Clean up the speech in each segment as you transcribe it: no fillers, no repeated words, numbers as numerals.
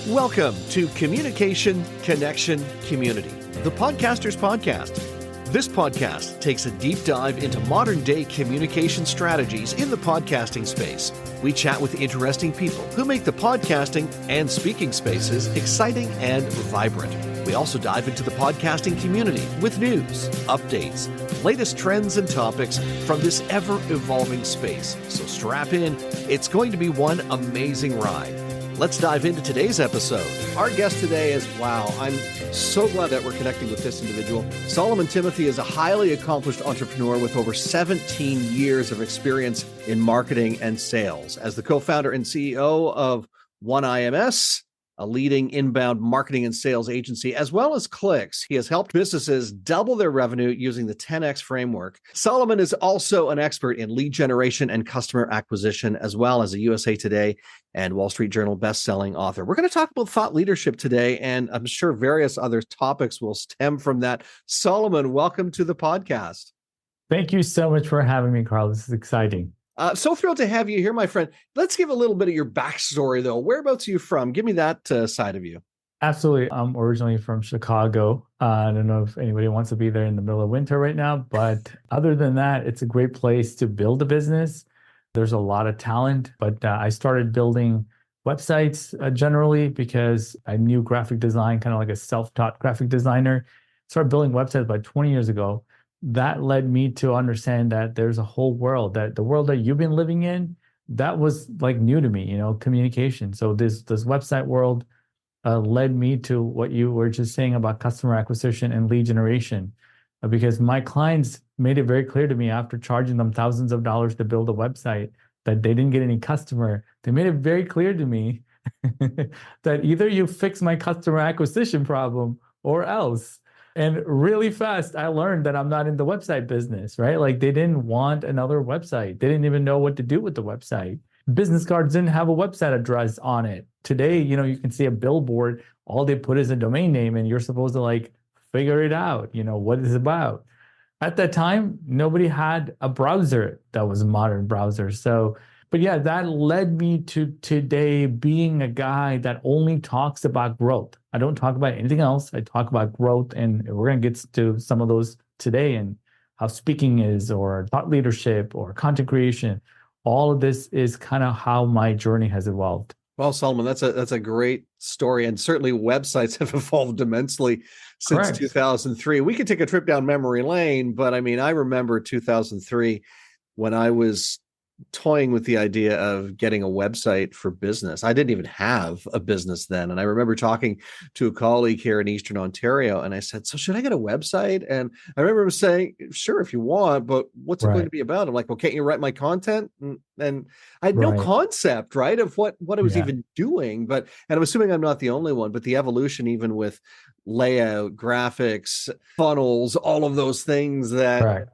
Welcome to Communication, Connection, Community, the Podcaster's Podcast. This podcast takes a deep dive into modern-day communication strategies in the podcasting space. We chat with interesting people who make the podcasting and speaking spaces exciting and vibrant. We also dive into the podcasting community with news, updates, latest trends and topics from this ever-evolving space. So strap in. It's going to be one amazing ride. Let's dive into today's episode. Our guest today is, I'm so glad that we're connecting with this individual. Solomon Thimothy is a highly accomplished entrepreneur with over 17 years of experience in marketing and sales. As the co-founder and CEO of One IMS, a leading inbound marketing and sales agency, as well as Clicks, he has helped businesses double their revenue using the 10X framework. Solomon is also an expert in lead generation and customer acquisition, as well as a USA Today and Wall Street Journal best-selling author. We're going to talk about thought leadership today, and I'm sure various other topics will stem from that. Solomon, welcome to the podcast. Thank you so much for having me, Carl. This is exciting. So thrilled to have you here, my friend. Let's give a little bit of your backstory, though. Whereabouts are you from? Give me that side of you. Absolutely. I'm originally from Chicago. I don't know if anybody wants to be there in the middle of winter right now, but other than that, it's a great place to build a business. There's a lot of talent, but I started building websites generally because I knew graphic design, kind of like a self-taught graphic designer. Started building websites about 20 years ago. That led me to understand that there's a whole world, that the world that you've been living in, that was like new to me, communication. So this website world led me to what you were just saying about customer acquisition and lead generation, because my clients made it very clear to me after charging them thousands of dollars to build a website that they didn't get any customer. They made it very clear to me that either you fix my customer acquisition problem or else. And really fast, I learned that I'm not in the website business, right? Like they didn't want another website. They didn't even know what to do with the website. Business cards didn't have a website address on it. Today, you can see a billboard, all they put is a domain name and you're supposed to figure it out, what it's about. At that time, nobody had a browser that was a modern browser. But yeah, that led me to today being a guy that only talks about growth. I don't talk about anything else. I talk about growth, and we're going to get to some of those today and how speaking is, or thought leadership, or content creation. All of this is kind of how my journey has evolved. Well, Solomon, that's a great story, and certainly websites have evolved immensely since Correct. 2003. We could take a trip down memory lane, but I remember 2003 when I was toying with the idea of getting a website for business. I didn't even have a business then. And I remember talking to a colleague here in Eastern Ontario, and I said, so should I get a website? And I remember him saying, sure, if you want, but what's it going to be about? I'm like, well, can't you write my content? And I had no concept, right, of what I was even doing. And I'm assuming I'm not the only one, but the evolution, even with layout, graphics, funnels, all of those things that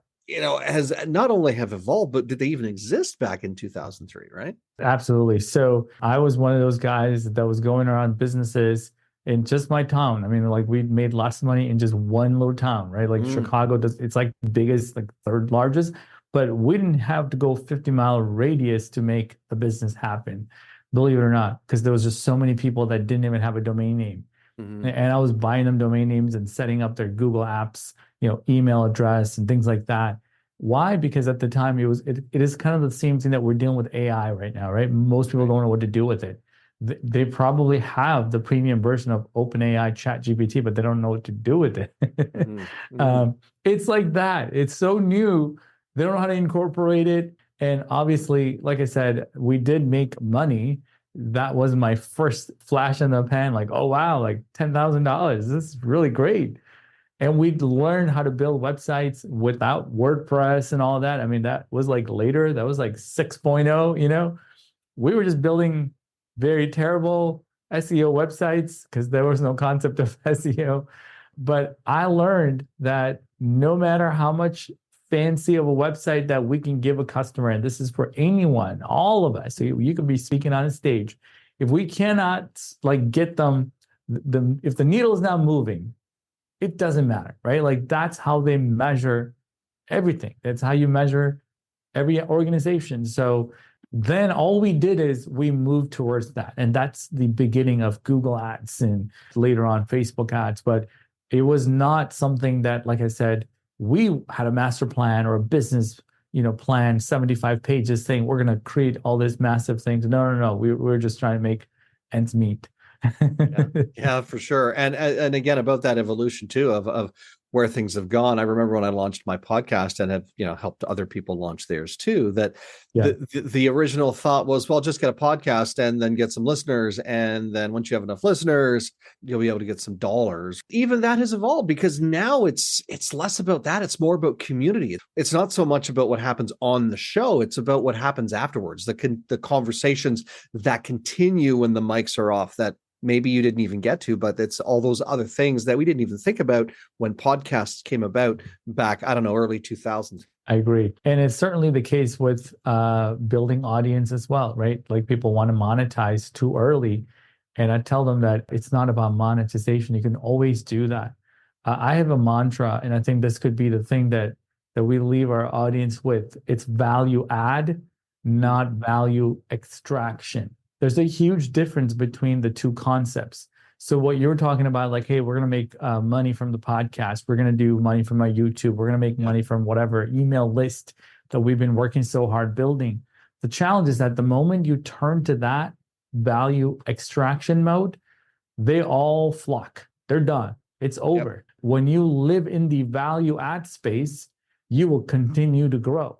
has not only have evolved, but did they even exist back in 2003, right? Absolutely. So I was one of those guys that was going around businesses in just my town. We made lots of money in just one little town, right? Chicago, it's like biggest, third largest, but we didn't have to go 50-mile radius to make a business happen, believe it or not, because there was just so many people that didn't even have a domain name. Mm-hmm. And I was buying them domain names and setting up their Google apps, email address and things like that. Why? Because at the time it is kind of the same thing that we're dealing with AI right now, right? Most people don't know what to do with it. They probably have the premium version of OpenAI ChatGPT, but they don't know what to do with it. Mm-hmm. It's like that. It's so new. They don't know how to incorporate it. And obviously, like I said, we did make money. That was my first flash in the pan, oh, wow, $10,000. This is really great. And we'd learn how to build websites without WordPress and all that. That was later. That was 6.0, We were just building very terrible SEO websites because there was no concept of SEO. But I learned that no matter how much fancy of a website that we can give a customer, and this is for anyone, all of us, so you could be speaking on a stage. If we cannot get them, if the needle is not moving, it doesn't matter, right? That's how they measure everything. That's how you measure every organization. So Then all we did is we moved towards that. And that's the beginning of Google ads and later on Facebook ads. But it was not something that, like I said, we had a master plan or a business, plan, 75 pages saying we're going to create all this massive things. No, no, no. We're just trying to make ends meet. Yeah, yeah, for sure. And again, about that evolution too of where things have gone. I remember when I launched my podcast and have, helped other people launch theirs too, that Yeah. the original thought was, well, just get a podcast and then get some listeners. And then once you have enough listeners, you'll be able to get some dollars. Even that has evolved because now it's less about that. It's more about community. It's not so much about what happens on the show. It's about what happens afterwards, the conversations that continue when the mics are off, that maybe you didn't even get to, but it's all those other things that we didn't even think about when podcasts came about back, I don't know, early 2000s. I agree. And it's certainly the case with building audience as well, right? Like people want to monetize too early. And I tell them that it's not about monetization. You can always do that. I have a mantra, and I think this could be the thing that we leave our audience with. It's value add, not value extraction. There's a huge difference between the two concepts. So what you're talking about, like, hey, we're going to make money from the podcast. We're going to do money from my YouTube. We're going to make money from whatever email list that we've been working so hard building. The challenge is that the moment you turn to that value extraction mode, they all flock. They're done. It's over. Yep. When you live in the value add space, you will continue to grow.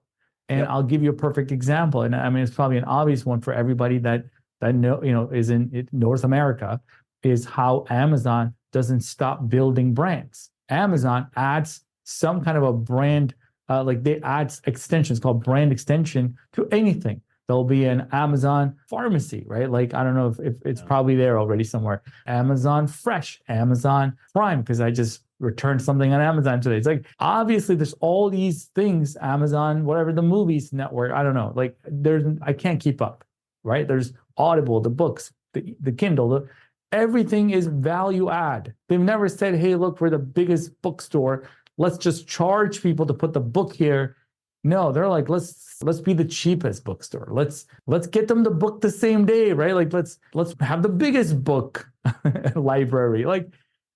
And I'll give you a perfect example. And I mean, it's probably an obvious one for everybody that is in North America, is how Amazon doesn't stop building brands. Amazon adds some kind of a brand, like they add extensions called brand extension to anything. There'll be an Amazon pharmacy, right? Like, I don't know if it's probably there already somewhere. Amazon Fresh, Amazon Prime, because I just returned something on Amazon today. It's like, obviously there's all these things, Amazon, whatever, the movies network, I don't know. Like I can't keep up, right? There's Audible, the books, the Kindle, everything is value add. They've never said, hey, look, we're the biggest bookstore. Let's just charge people to put the book here. No, they're like, let's be the cheapest bookstore. Let's get them the book the same day, right? Like let's have the biggest book library. Like,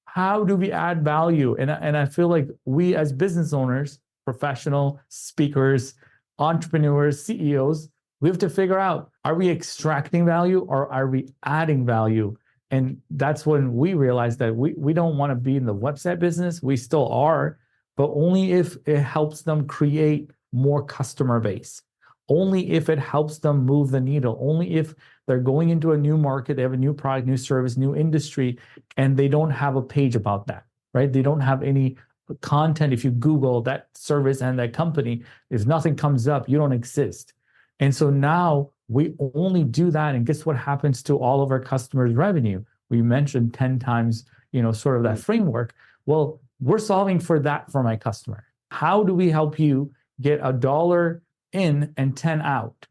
how do we add value? And I feel like we as business owners, professional speakers, entrepreneurs, CEOs, we have to figure out, are we extracting value or are we adding value? And that's when we realized that we don't want to be in the website business. We still are, but only if it helps them create more customer base, only if it helps them move the needle, only if they're going into a new market, they have a new product, new service, new industry, and they don't have a page about that, right? They don't have any content. If you Google that service and that company, if nothing comes up, you don't exist. And so now we only do that. And guess what happens to all of our customers' revenue? We mentioned 10 times, sort of that framework. Well, we're solving for that for my customer. How do we help you get $1 in and 10 out?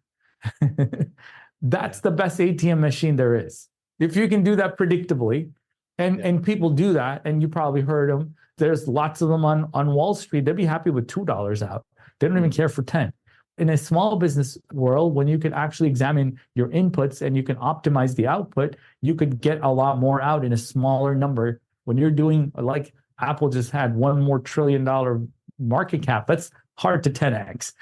That's the best ATM machine there is. If you can do that predictably, and people do that, and you probably heard them, there's lots of them on Wall Street. They'd be happy with $2 out. They don't even care for 10. In a small business world, when you can actually examine your inputs and you can optimize the output, you could get a lot more out in a smaller number. When you're doing, like Apple just had $1 more trillion market cap, that's hard to 10x.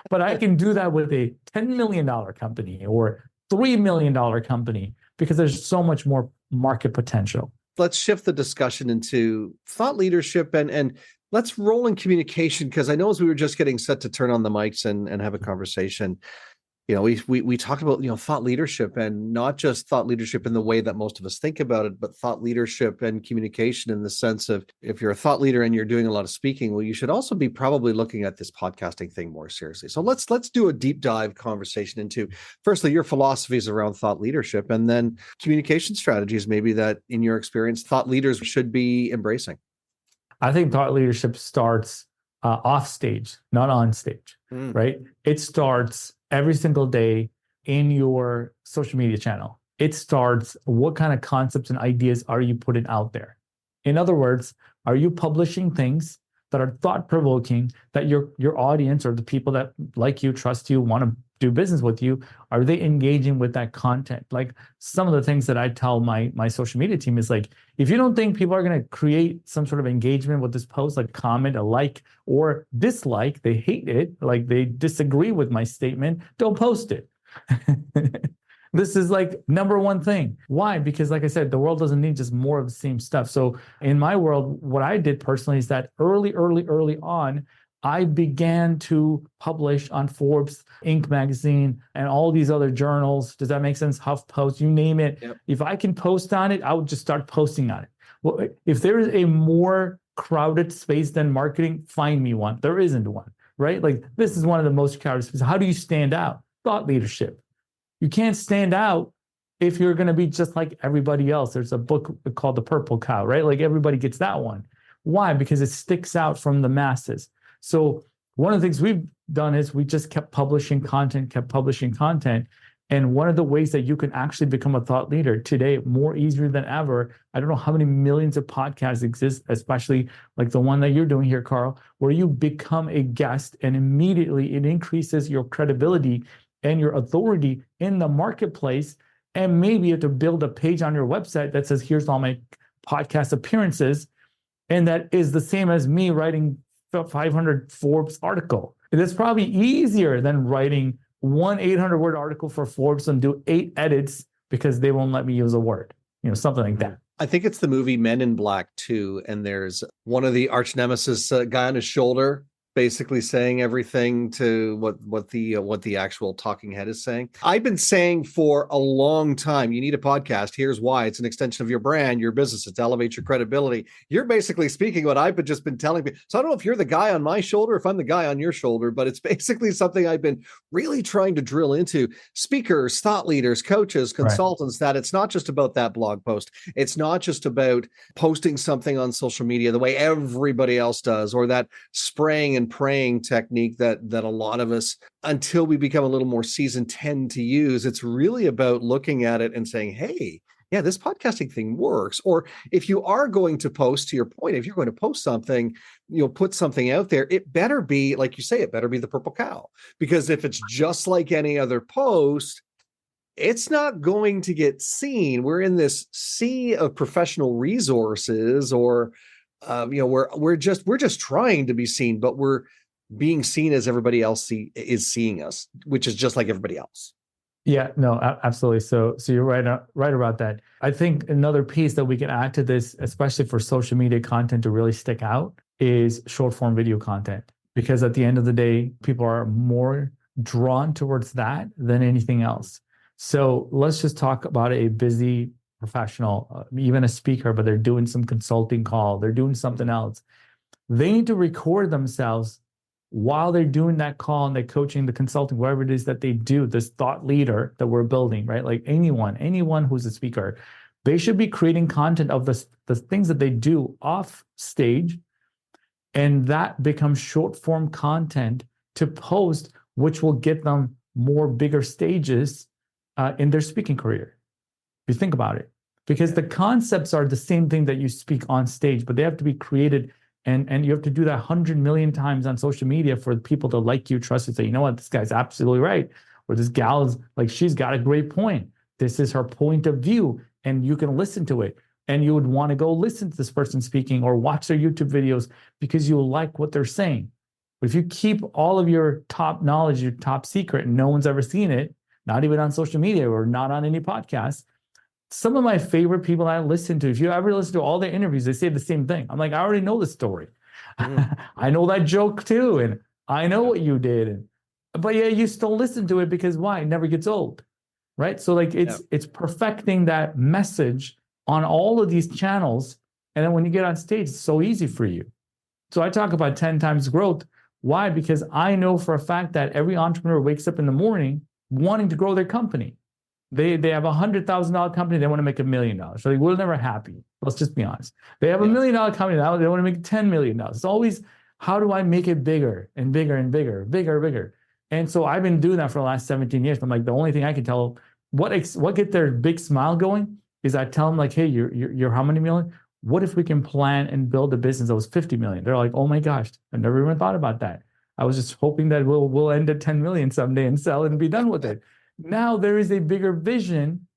But I can do that with a $10 million company or $3 million company because there's so much more market potential. Let's shift the discussion into thought leadership and let's roll in communication, because I know as we were just getting set to turn on the mics and have a conversation, we talked about, thought leadership, and not just thought leadership in the way that most of us think about it, but thought leadership and communication in the sense of, if you're a thought leader and you're doing a lot of speaking, well, you should also be probably looking at this podcasting thing more seriously. So let's do a deep dive conversation into, firstly, your philosophies around thought leadership, and then communication strategies, maybe that in your experience, thought leaders should be embracing. I think thought leadership starts off stage, not on stage, right? It starts every single day in your social media channel. It starts, what kind of concepts and ideas are you putting out there? In other words, are you publishing things that are thought-provoking, that your audience or the people that like you, trust you, want to do business with you, are they engaging with that content? Like some of the things that I tell my social media team is like, if you don't think people are going to create some sort of engagement with this post, like comment, a like, or dislike, they hate it, like they disagree with my statement, don't post it. This is like number one thing. Why? Because like I said, the world doesn't need just more of the same stuff. So in my world, what I did personally is that early on, I began to publish on Forbes, Inc. magazine, and all these other journals. Does that make sense? HuffPost, you name it. Yep. If I can post on it, I would just start posting on it. Well, if there is a more crowded space than marketing, find me one. There isn't one, right? Like this is one of the most crowded spaces. How do you stand out? Thought leadership. You can't stand out if you're going to be just like everybody else. There's a book called The Purple Cow, right? Like everybody gets that one. Why? Because it sticks out from the masses. So one of the things we've done is we just kept publishing content. And one of the ways that you can actually become a thought leader today, more easier than ever, I don't know how many millions of podcasts exist, especially like the one that you're doing here, Carl, where you become a guest and immediately it increases your credibility and your authority in the marketplace. And maybe you have to build a page on your website that says, here's all my podcast appearances. And that is the same as me writing 500 Forbes article. It's probably easier than writing one 800-word article for Forbes and do 8 edits because they won't let me use a word, something like that. I think it's the movie Men in Black 2, and there's one of the arch nemesis guy on his shoulder basically saying everything to what the actual talking head is saying. I've been saying for a long time, you need a podcast. Here's why. It's an extension of your brand, your business. It elevates your credibility. You're basically speaking what I've just been telling people. So I don't know if you're the guy on my shoulder, if I'm the guy on your shoulder, but it's basically something I've been really trying to drill into. Speakers, thought leaders, coaches, consultants, that it's not just about that blog post. It's not just about posting something on social media the way everybody else does, or that spraying and praying technique that a lot of us, until we become a little more seasoned, tend to use. It's really about looking at it and saying, hey, yeah, this podcasting thing works. Or if you are going to post, to your point, if you're going to post something, put something out there, it better be, like you say, it better be the purple cow. Because if it's just like any other post, it's not going to get seen. We're in this sea of professional resources, or we're just trying to be seen, but we're being seen as everybody else is seeing us, which is just like everybody else. Yeah, no, absolutely. So you're right about that. I think another piece that we can add to this, especially for social media content to really stick out, is short form video content. Because at the end of the day, people are more drawn towards that than anything else. So let's just talk about a busy professional, even a speaker, but they're doing some consulting call, they're doing something else. They need to record themselves while they're doing that call and they're coaching, the consulting, whatever it is that they do, this thought leader that we're building, right? Like anyone who's a speaker, they should be creating content of the things that they do off stage, and that becomes short form content to post, which will get them more bigger stages in their speaking career. If you think about it, because the concepts are the same thing that you speak on stage, but they have to be created, and you have to do that 100 million times on social media for people to like you, trust you, say, you know what, this guy's absolutely right, or this gal is like, she's got a great point. This is her point of view, and you can listen to it, and you would want to go listen to this person speaking or watch their YouTube videos because you like what they're saying. But if you keep all of your top knowledge, your top secret, and no one's ever seen it, not even on social media or not on any podcast. Some of my favorite people I listen to, if you ever listen to all their interviews, they say the same thing. I'm like, I already know the story. I know that joke too. And I know what you did. But yeah, you still listen to it because why? It never gets old, right? So like it's perfecting that message on all of these channels. And then when you get on stage, it's so easy for you. So I talk about 10 times growth. Why? Because I know for a fact that every entrepreneur wakes up in the morning wanting to grow their company. They have a $100,000 company, they want to make $1 million. So we're never happy. Let's just be honest. They have $1 million company now, they want to make $10 million. It's always, how do I make it bigger and bigger and bigger? And so I've been doing that for the last 17 years. I'm like, the only thing I can tell what get their big smile going is I tell them like, hey, you're how many million? what if we can plan and build a business that was 50 million? They're like, oh my gosh, I've never even thought about that. I was just hoping that we'll end at 10 million someday and sell it and be done with it. Now there is a bigger vision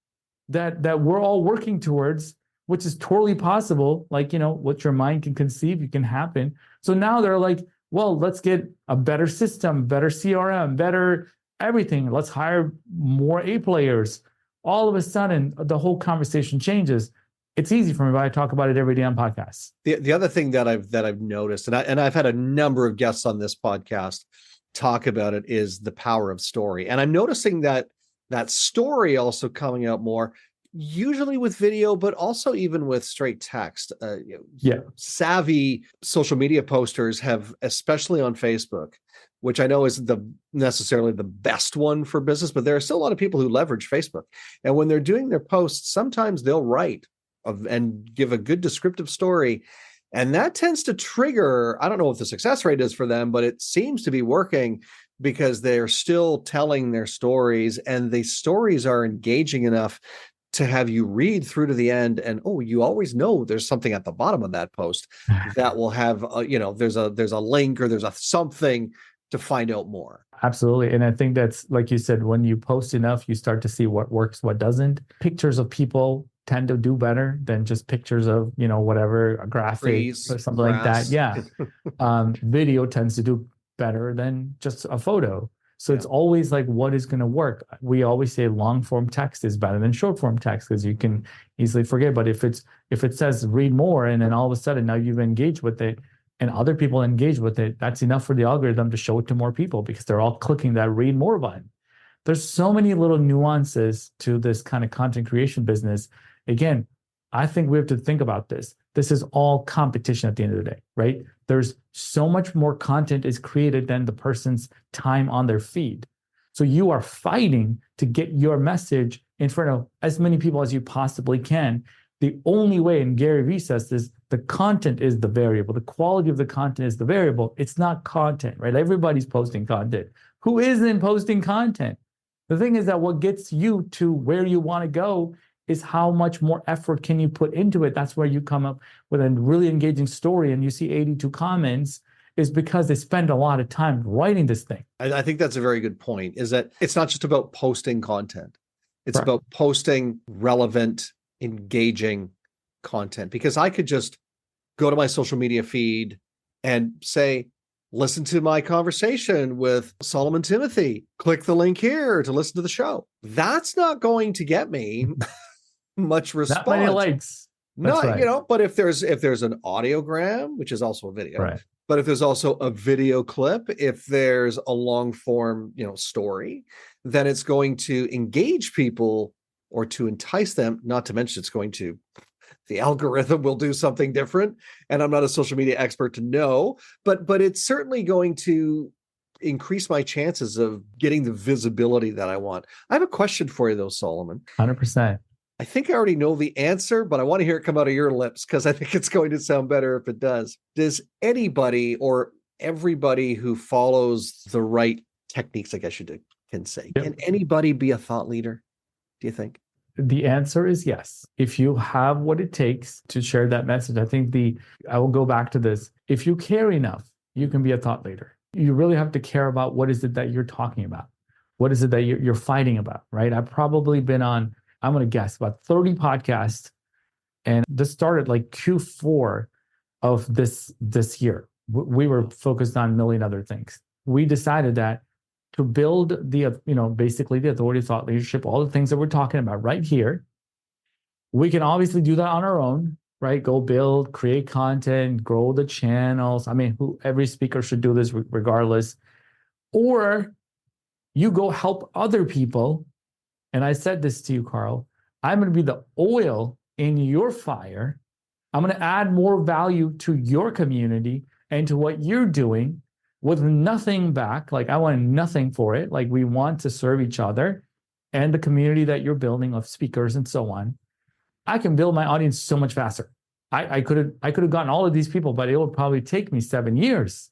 that we're all working towards, which is totally possible. Like, what your mind can conceive, it can happen. So now they're like, well, let's get a better system, better CRM, better everything. Let's hire more A players. All of a sudden, the whole conversation changes. It's easy for me, but I talk about it every day on podcasts. The other thing that I've noticed, and I've had a number of guests on this podcast talk about it, is the power of story. And I'm noticing that story also coming out more, usually with video, but also even with straight text. Savvy social media posters have, especially on Facebook, which I know is necessarily the best one for business, but there are still a lot of people who leverage Facebook. And when they're doing their posts, sometimes they'll write and give a good descriptive story. And that tends to trigger, I don't know what the success rate is for them, but it seems to be working because they're still telling their stories, and the stories are engaging enough to have you read through to the end. And, you always know there's something at the bottom of that post that will have, there's a link or there's something to find out more. Absolutely. And I think that's, like you said, when you post enough, you start to see what works, what doesn't. Pictures of people tend to do better than just pictures of, whatever, a graphic Trees, or something grass. like that. Yeah. Video tends to do better than just a photo. So it's always like, what is going to work? We always say long form text is better than short form text because you can easily forget. But if it says read more, and then all of a sudden now you've engaged with it and other people engage with it, that's enough for the algorithm to show it to more people because they're all clicking that read more button. There's so many little nuances to this kind of content creation business. Again, I think we have to think about this. This is all competition at the end of the day, right? There's so much more content is created than the person's time on their feed. So you are fighting to get your message in front of as many people as you possibly can. The only way, and Gary Vee says this, the content is the variable. The quality of the content is the variable. It's not content, right? Everybody's posting content. Who isn't posting content? The thing is that what gets you to where you want to go is how much more effort can you put into it. That's where you come up with a really engaging story and you see 82 comments, is because they spend a lot of time writing this thing. I think that's a very good point, is that it's not just about posting content. It's Correct. about posting relevant, engaging content. Because I could just go to my social media feed and say, listen to my conversation with Solomon Thimothy. Click the link here to listen to the show. That's not going to get me much response. Not many likes. Not, right. But if there's an audiogram, which is also a video, Right. But if there's also a video clip, if there's a long form, story, then it's going to engage people or to entice them. Not to mention the algorithm will do something different. And I'm not a social media expert to know, but it's certainly going to increase my chances of getting the visibility that I want. I have a question for you though, Solomon. 100%. I think I already know the answer, but I want to hear it come out of your lips because I think it's going to sound better if it does. Does anybody or everybody who follows the right techniques, I guess you can say, can anybody be a thought leader, do you think? The answer is yes. If you have what it takes to share that message, I will go back to this. If you care enough, you can be a thought leader. You really have to care about what is it that you're talking about? What is it that you're fighting about, right? I've probably been on, I'm going to guess, about 30 podcasts. And this started like Q4 of this year. We were focused on a million other things. We decided that to build basically the authority, thought leadership, all the things that we're talking about right here, we can obviously do that on our own, right? Go build, create content, grow the channels. I mean, every speaker should do this regardless. Or you go help other people. And I said this to you, Carl, I'm going to be the oil in your fire. I'm going to add more value to your community and to what you're doing with nothing back. Like I want nothing for it. Like we want to serve each other and the community that you're building of speakers and so on. I can build my audience so much faster. I could have gotten all of these people, but it would probably take me 7 years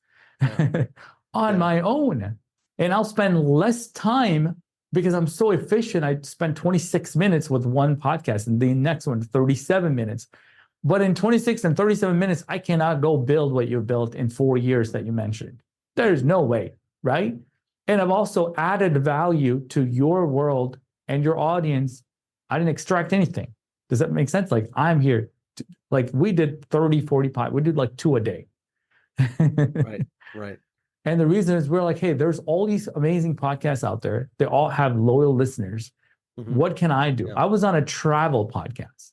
on my own. And I'll spend less time because I'm so efficient. I spend 26 minutes with one podcast and the next one 37 minutes. But in 26 and 37 minutes, I cannot go build what you built in 4 years that you mentioned. There's no way, right? And I've also added value to your world and your audience. I didn't extract anything. Does that make sense? Like I'm here, like we did 30, 45, we did like 2 a day. Right, right. And the reason is we're like, hey, there's all these amazing podcasts out there. They all have loyal listeners. Mm-hmm. What can I do? Yeah. I was on a travel podcast.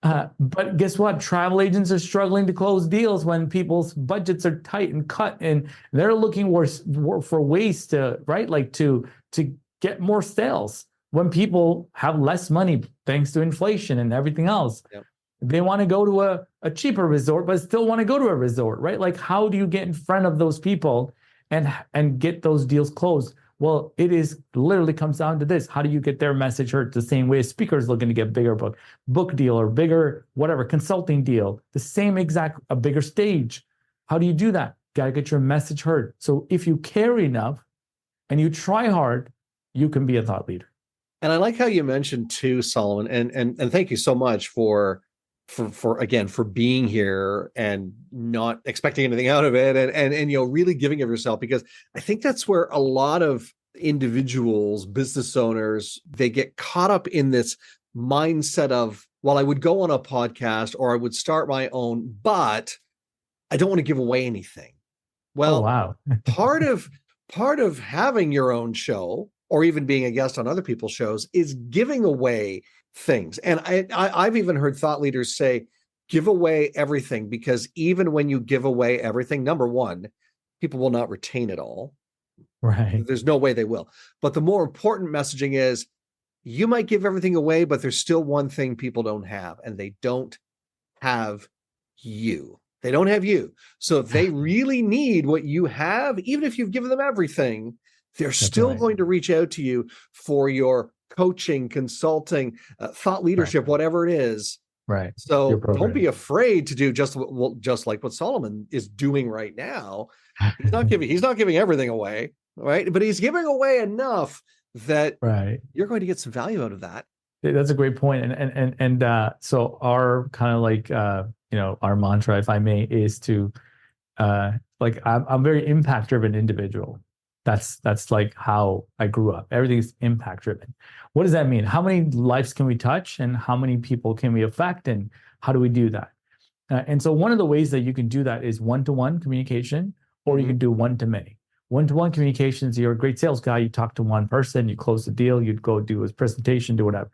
But guess what? Travel agents are struggling to close deals when people's budgets are tight and cut, and they're looking for ways to, right? Like to get more sales when people have less money thanks to inflation and everything else. Yep. They want to go to a cheaper resort, but still want to go to a resort, right? Like, how do you get in front of those people and get those deals closed? Well, it is literally comes down to this. How do you get their message heard the same way a speaker is looking to get bigger book deal or bigger, whatever, consulting deal, the same exact, a bigger stage. How do you do that? Got to get your message heard. So if you care enough and you try hard, you can be a thought leader. And I like how you mentioned too, Solomon, and thank you so much for being here and not expecting anything out of it, and really giving of yourself, because I think that's where a lot of individuals, business owners, they get caught up in this mindset of, well, I would go on a podcast or I would start my own, but I don't want to give away anything. Well, oh, wow. part of having your own show or even being a guest on other people's shows is giving away things. And I've even heard thought leaders say, give away everything, because even when you give away everything, number one, people will not retain it all. Right. There's no way they will. But the more important messaging is, you might give everything away, but there's still one thing people don't have, and they don't have you. They don't have you. So if they really need what you have, even if you've given them everything, they're still going to reach out to you for your coaching, consulting, thought leadership, whatever it is. Right. So don't be afraid to do just like what Solomon is doing right now. He's not giving everything away, right? But he's giving away enough that you're going to get some value out of that. That's a great point. And so our kind of like our mantra, if I may, is to I'm very impact driven individual. That's like how I grew up. Everything's impact driven. What does that mean? How many lives can we touch, and how many people can we affect, and how do we do that? And so one of the ways that you can do that is one-to-one communication, or you can do one-to-many. One-to-one communications, you're a great sales guy. You talk to one person, you close the deal, you'd go do his presentation, do whatever.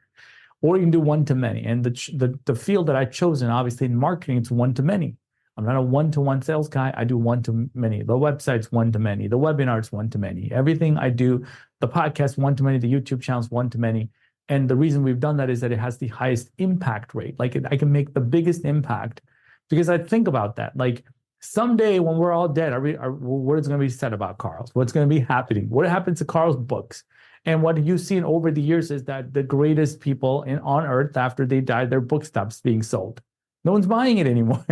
Or you can do one-to-many. And the field that I've chosen, obviously in marketing, it's one-to-many. I'm not a one-to-one sales guy. I do one-to-many. The website's one-to-many. The webinar's one-to-many. Everything I do, the podcast one-to-many, the YouTube channel's one-to-many. And the reason we've done that is that it has the highest impact rate. Like I can make the biggest impact, because I think about that. Like someday when we're all dead, what is going to be said about Carl's? What's going to be happening? What happens to Carl's books? And what you've seen over the years is that the greatest people on earth, after they die, their book stops being sold. No one's buying it anymore,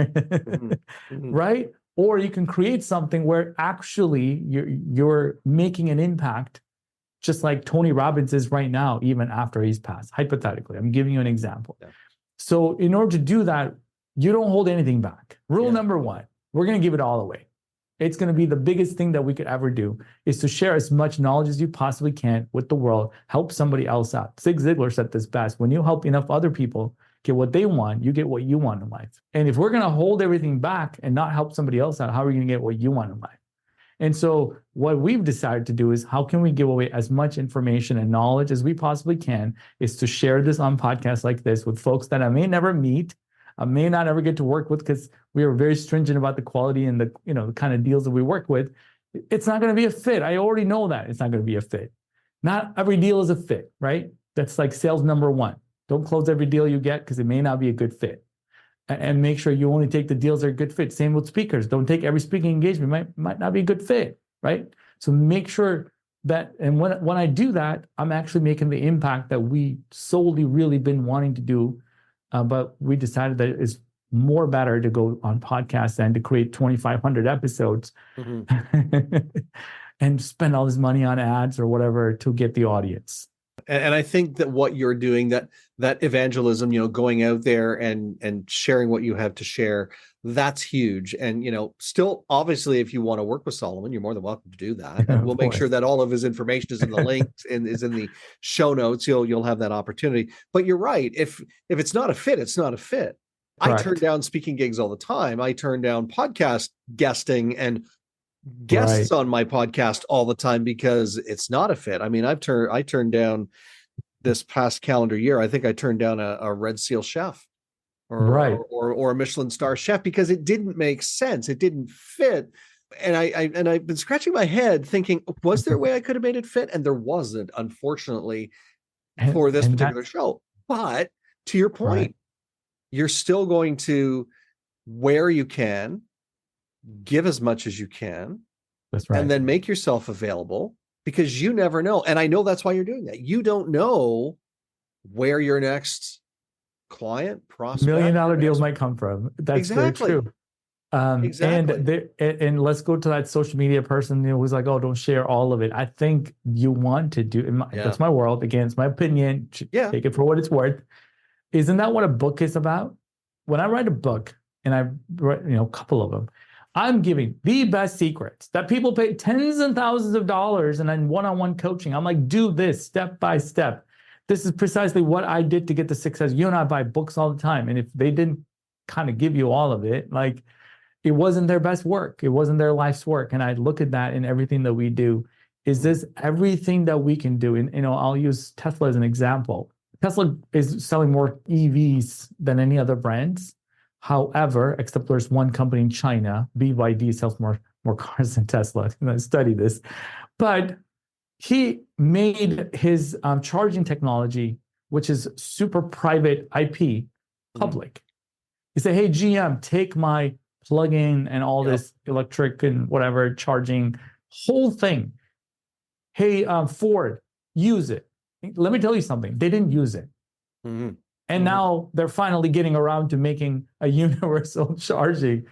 right? Or you can create something where actually you're making an impact, just like Tony Robbins is right now, even after he's passed. Hypothetically, I'm giving you an example. Yeah. So in order to do that, you don't hold anything back. Rule number one, we're going to give it all away. It's going to be the biggest thing that we could ever do, is to share as much knowledge as you possibly can with the world, help somebody else out. Zig Ziglar said this best: when you help enough other people get what they want, you get what you want in life. And if we're going to hold everything back and not help somebody else out, how are we going to get what you want in life? And so what we've decided to do is, how can we give away as much information and knowledge as we possibly can, is to share this on podcasts like this with folks that I may never meet, I may not ever get to work with, because we are very stringent about the quality and the kind of deals that we work with. It's not going to be a fit. I already know that it's not going to be a fit. Not every deal is a fit, right? That's like sales number one. Don't close every deal you get, because it may not be a good fit. And make sure you only take the deals that are a good fit. Same with speakers. Don't take every speaking engagement. Might not be a good fit, right? So make sure that, and when I do that, I'm actually making the impact that we solely really been wanting to do. But we decided that it's more better to go on podcasts than to create 2,500 episodes and spend all this money on ads or whatever to get the audience. And I think that what you're doing, that evangelism, going out there and sharing what you have to share, that's huge. And still, obviously, if you want to work with Solomon, you're more than welcome to do that. And Of we'll make course. sure that all of his information is in the links and is in the show notes. You'll have that opportunity. But you're right. If it's not a fit, it's not a fit. Correct. I turn down speaking gigs all the time. I turn down podcast guesting and guests on my podcast all the time because it's not a fit. I mean, I turned down this past calendar year. I think I turned down a Red Seal chef or a Michelin star chef because it didn't make sense. It didn't fit. And I've been scratching my head thinking, was there a way I could have made it fit? And there wasn't, unfortunately, for this particular show. But to your point, you're still going to, where you can, give as much as you can. That's right. And then make yourself available, because you never know. And I know that's why you're doing that. You don't know where your next client, prospect, $1 million deals might come from. That's very true. Exactly. And let's go to that social media person who's like, oh, don't share all of it. I think you want to do, that's my world. Again, it's my opinion. Take it for what it's worth. Isn't that what a book is about? When I write a book, and I write, a couple of them, I'm giving the best secrets that people pay tens and thousands of dollars and then one-on-one coaching. I'm like, do this step by step. This is precisely what I did to get the success. You and I buy books all the time. And if they didn't kind of give you all of it, like, it wasn't their best work. It wasn't their life's work. And I look at that in everything that we do. Is this everything that we can do? And, I'll use Tesla as an example. Tesla is selling more EVs than any other brands. However, except there's one company in China, BYD, sells more cars than Tesla. I studied this. But he made his charging technology, which is super private IP, public. He said, hey, GM, take my plug-in and all this electric and whatever charging whole thing. Hey, Ford, use it. Let me tell you something. They didn't use it. And now they're finally getting around to making a universal charging.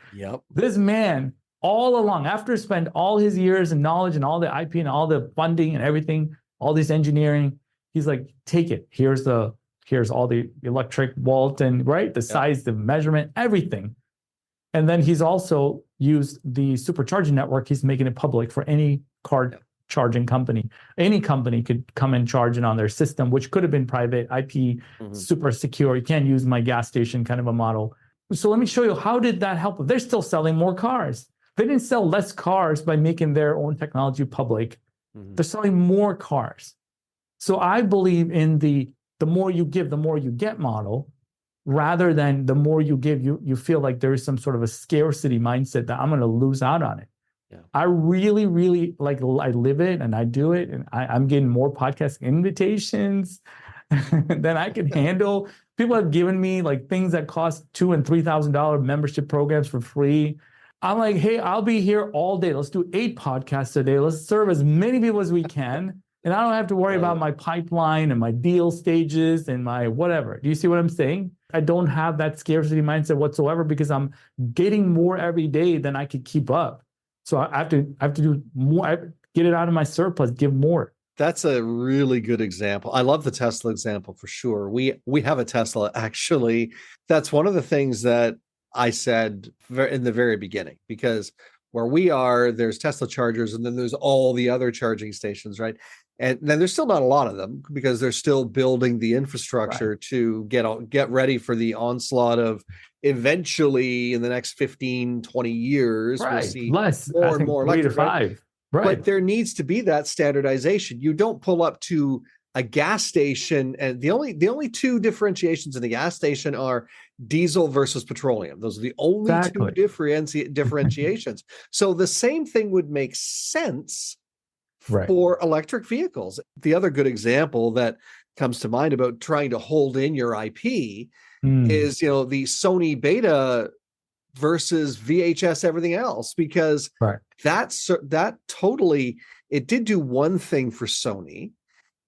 This man, all along, after spend all his years and knowledge and all the IP and all the funding and everything, all this engineering, he's like, take it. Here's all the electric volt and the size, the measurement, everything. And then he's also used the supercharging network. He's making it public for any car charging company. Any company could come and charge it on their system, which could have been private IP, super secure. You can't use my gas station kind of a model. So let me show you, how did that help? They're still selling more cars. They didn't sell less cars by making their own technology public. They're selling more cars. So I believe in the more you give, the more you get model, rather than the more you give, you feel like there is some sort of a scarcity mindset that I'm going to lose out on it. I really, really I live it and I do it, and I'm getting more podcast invitations than I can handle. People have given me like things that cost $2,000 and $3,000 membership programs for free. I'm like, hey, I'll be here all day. Let's do 8 podcasts a day. Let's serve as many people as we can. And I don't have to worry about my pipeline and my deal stages and my whatever. Do you see what I'm saying? I don't have that scarcity mindset whatsoever because I'm getting more every day than I could keep up. So I have to do more, get it out of my surplus, give more. That's a really good example. I love the Tesla example for sure. We have a Tesla, actually. That's one of the things that I said in the very beginning, because where we are, there's Tesla chargers, and then there's all the other charging stations, right? And then there's still not a lot of them because they're still building the infrastructure to get ready for the onslaught of, eventually in the next 15, 20 years, we'll see more and more electric, 3 to 5. But there needs to be that standardization. You don't pull up to a gas station, and the only 2 differentiations in the gas station are diesel versus petroleum. Those are the only 2 differentiations. So the same thing would make sense for electric vehicles. The other good example that comes to mind about trying to hold in your IP is, the Sony Beta versus VHS, everything else, because that totally, it did do one thing for Sony.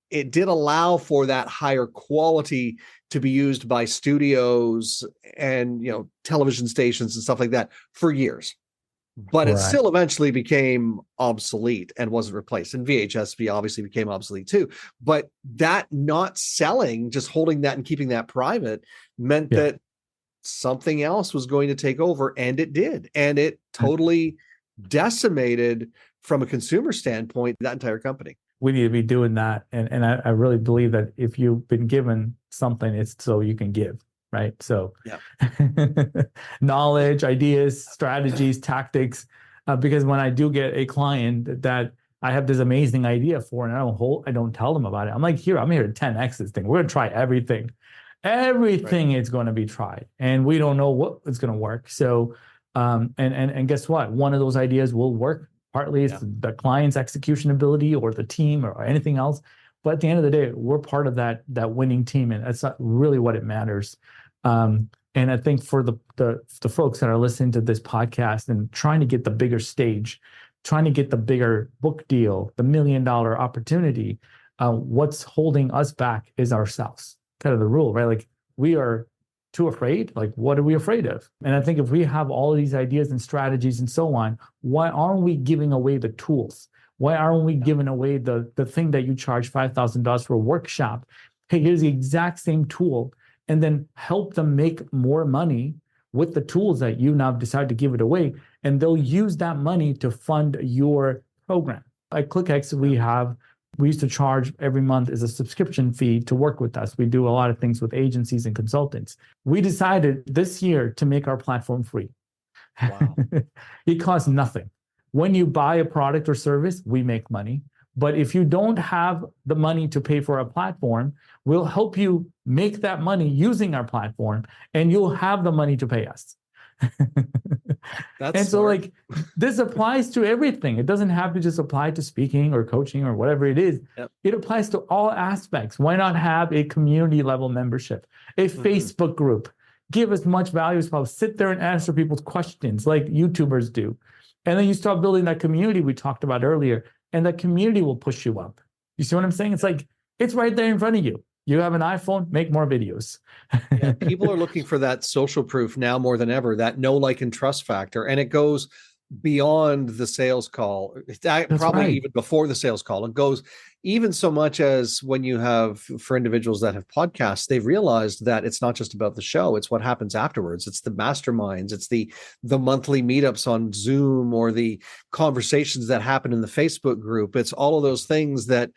It did allow for that higher quality to be used by studios and, television stations and stuff like that for years. but it Right. still eventually became obsolete and wasn't replaced. And VHS obviously became obsolete too. But that not selling, just holding that and keeping that private, meant Yeah. that something else was going to take over, and it did. And it totally decimated, from a consumer standpoint, that entire company. We need to be doing that. And I really believe that if you've been given something, it's so you can give, right? So Yeah. knowledge, ideas, strategies, tactics. Because when I do get a client that I have this amazing idea for, and I don't tell them about it. I'm like, I'm here to 10x this thing. We're gonna try everything. Everything is going to be tried, and we don't know what is going to work. So, and guess what? One of those ideas will work. Partly it's the client's execution ability or the team or anything else. But at the end of the day, we're part of that winning team, and that's not really what it matters. And I think for the folks that are listening to this podcast and trying to get the bigger stage, trying to get the bigger book deal, the $1 million opportunity, what's holding us back is ourselves. Kind of the rule, right? Like, we are too afraid. Like, what are we afraid of? And I think if we have all of these ideas and strategies and so on, why aren't we giving away the tools? Why aren't we giving away the thing that you charge $5,000 for a workshop? Hey, here's the exact same tool, and then help them make more money with the tools that you now decide to give it away, and they'll use that money to fund your program. At ClickX, we used to charge every month as a subscription fee to work with us. We do a lot of things with agencies and consultants. We decided this year to make our platform free. Wow. It costs nothing. When you buy a product or service, we make money. But if you don't have the money to pay for a platform, we'll help you make that money using our platform, and you'll have the money to pay us. That's and so smart. like, this applies to everything. It doesn't have to just apply to speaking or coaching or whatever it is. Yep. It applies to all aspects. Why not have a community level membership, a Facebook group? Give as much value as possible. Sit there and answer people's questions like YouTubers do. And then you start building that community we talked about earlier, and that community will push you up. You see what I'm saying? It's like, it's right there in front of you. You have an iPhone, make more videos. Yeah, people are looking for that social proof now more than ever, that know, like, and trust factor. And it goes beyond the sales call. Probably even before the sales call. It goes even so much as when you have, for individuals that have podcasts, they've realized that it's not just about the show, it's what happens afterwards. It's the masterminds, it's the monthly meetups on Zoom, or the conversations that happen in the Facebook group. It's all of those things that,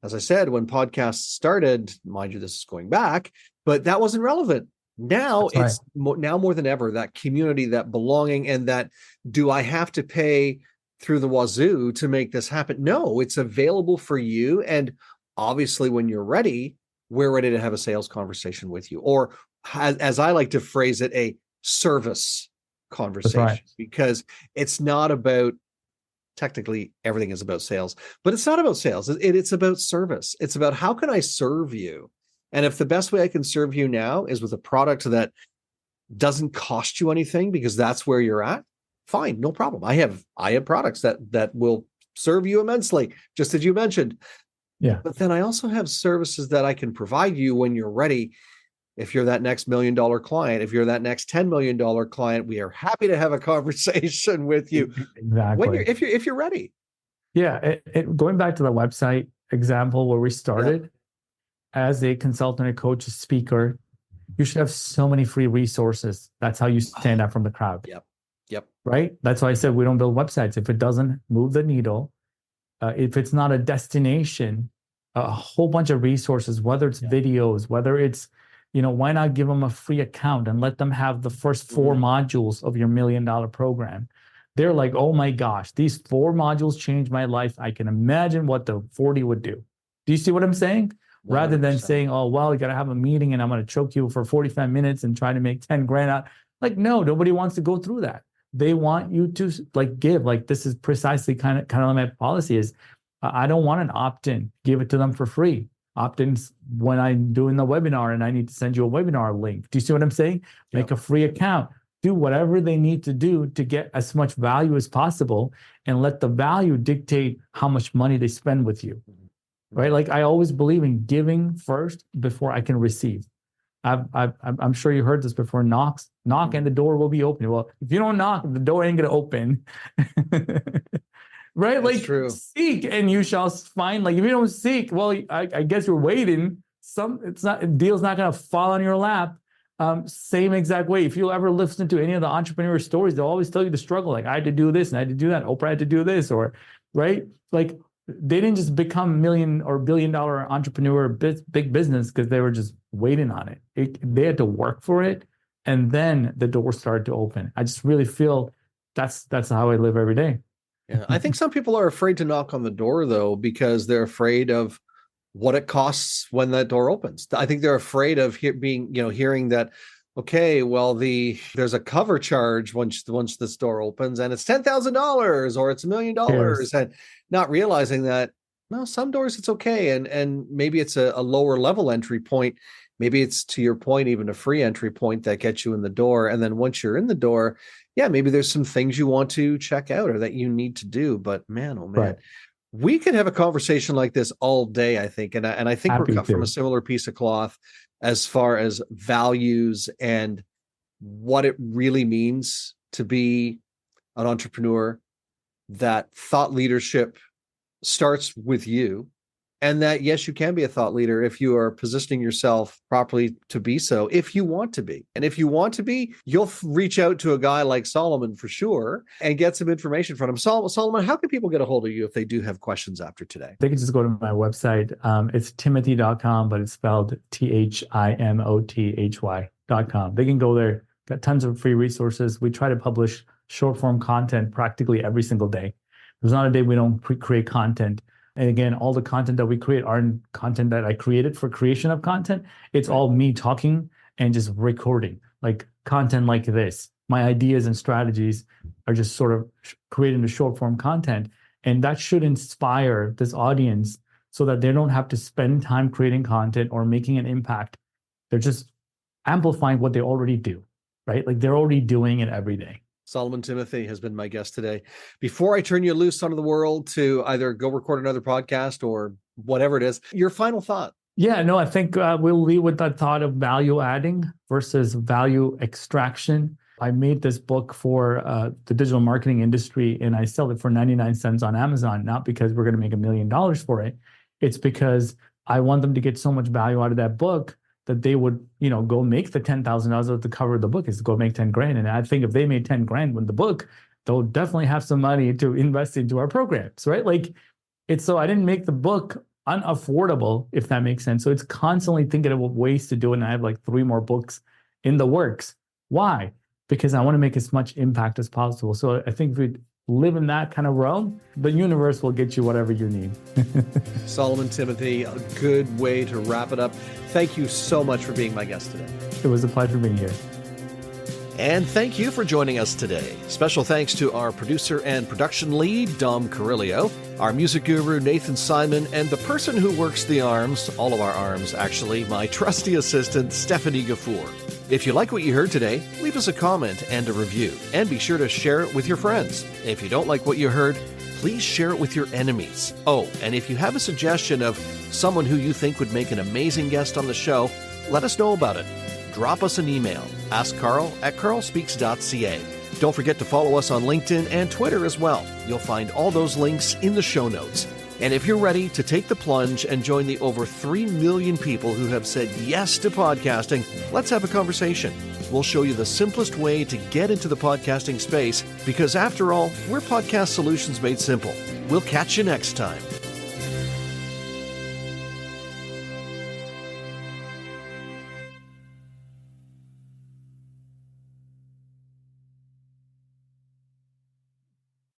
as I said, when podcasts started, mind you, this is going back, but that wasn't relevant. Now it's now more than ever, that community, that belonging, and that, do I have to pay through the wazoo to make this happen? No, it's available for you. And obviously, when you're ready, we're ready to have a sales conversation with you, or as I like to phrase it, a service conversation, because it's not about, technically everything is about sales, but it's not about sales. It's about service. It's about, how can I serve you? And if the best way I can serve you now is with a product that doesn't cost you anything, because that's where you're at, fine, no problem. I have products that will serve you immensely, just as you mentioned. Yeah. But then I also have services that I can provide you when you're ready. If you're that next $1 million client, if you're that next $10 million client, we are happy to have a conversation with you. Exactly. If you're ready. Yeah. Going back to the website example where we started, as a consultant, a coach, a speaker, you should have so many free resources. That's how you stand out from the crowd. Yep. Right? That's why I said we don't build websites. If it doesn't move the needle, if it's not a destination, a whole bunch of resources, whether it's videos, whether it's, why not give them a free account and let them have the first 4 modules of your $1 million program? They're like, oh my gosh, these 4 modules changed my life. I can imagine what the 40 would do. Do you see what I'm saying? 100%. Rather than saying, oh, well, you got to have a meeting and I'm going to choke you for 45 minutes and try to make 10 grand out. Like, no, nobody wants to go through that. They want you to give. Like, this is precisely kind of my policy is, I don't want an opt-in. Give it to them for free. Opt-ins when I'm doing the webinar and I need to send you a webinar link. Do you see what I'm saying? Make a free account. Do whatever they need to do to get as much value as possible, and let the value dictate how much money they spend with you. Right? Like, I always believe in giving first before I can receive. I'm sure you heard this before. Knock, and the door will be open. Well, if you don't knock, the door ain't gonna open. Right? That's Like true. seek and you shall find. Like if you don't seek, well, I guess you're waiting. Deal's not gonna fall on your lap. Same exact way. If you ever listen to any of the entrepreneur stories, they'll always tell you the struggle. Like I had to do this and I had to do that. Oprah had to do this, or right? Like they didn't just become million or billion-dollar entrepreneur big business because they were just waiting on it. They had to work for it, and then the door started to open. I just really feel that's how I live every day. Yeah, I think some people are afraid to knock on the door though, because they're afraid of what it costs when that door opens. I think they're afraid of hearing that, okay, well, there's a cover charge once this door opens, and it's $10,000 or it's $1 million, Yes. and not realizing that, no, some doors it's okay, and maybe it's a lower level entry point. Maybe it's, to your point, even a free entry point that gets you in the door, and then once you're in the door, yeah, maybe there's some things you want to check out or that you need to do. But man, oh man. Right. We could have a conversation like this all day, I think. And I think we're Happy cut from a to. similar piece of cloth as far as values and what it really means to be an entrepreneur, that thought leadership starts with you. And that, yes, you can be a thought leader if you are positioning yourself properly to be so, if you want to be. And if you want to be, you'll reach out to a guy like Solomon for sure and get some information from him. Solomon, how can people get a hold of you if they do have questions after today? They can just go to my website. It's Thimothy.com, but it's spelled THIMOTHY.com. They can go there. Got tons of free resources. We try to publish short form content practically every single day. There's not a day we don't create content. And again, all the content that we create aren't content that I created for creation of content. It's all me talking and just recording, like content like this. My ideas and strategies are just sort of creating the short form content. And that should inspire this audience so that they don't have to spend time creating content or making an impact. They're just amplifying what they already do, right? Like they're already doing it every day. Solomon Thimothy has been my guest today. Before I turn you loose onto the world to either go record another podcast or whatever it is, your final thought. Yeah, no, I think we'll leave with that thought of value adding versus value extraction. I made this book for the digital marketing industry, and I sell it for 99 cents on Amazon, not because we're going to make $1 million for it. It's because I want them to get so much value out of that book that they would, go make the $10,000 to cover the book is to go make 10 grand. And I think if they made 10 grand with the book, they'll definitely have some money to invest into our programs, right? Like so I didn't make the book unaffordable, if that makes sense. So it's constantly thinking of ways to do it. And I have like 3 more books in the works. Why? Because I want to make as much impact as possible. So I think if we live in that kind of realm, the universe will get you whatever you need. Solomon Thimothy, a good way to wrap it up. Thank you so much for being my guest today. It was a pleasure being here. And thank you for joining us today. Special thanks to our producer and production lead, Dom Carrillo, our music guru, Nathan Simon, and the person who works the arms, all of our arms actually, my trusty assistant, Stephanie Gafour. If you like what you heard today, leave us a comment and a review, and be sure to share it with your friends. If you don't like what you heard, please share it with your enemies. Oh, and if you have a suggestion of someone who you think would make an amazing guest on the show, let us know about it. Drop us an email, askcarl@carlspeaks.ca. Don't forget to follow us on LinkedIn and Twitter as well. You'll find all those links in the show notes. And if you're ready to take the plunge and join the over 3 million people who have said yes to podcasting, let's have a conversation. We'll show you the simplest way to get into the podcasting space, because after all, we're podcast solutions made simple. We'll catch you next time.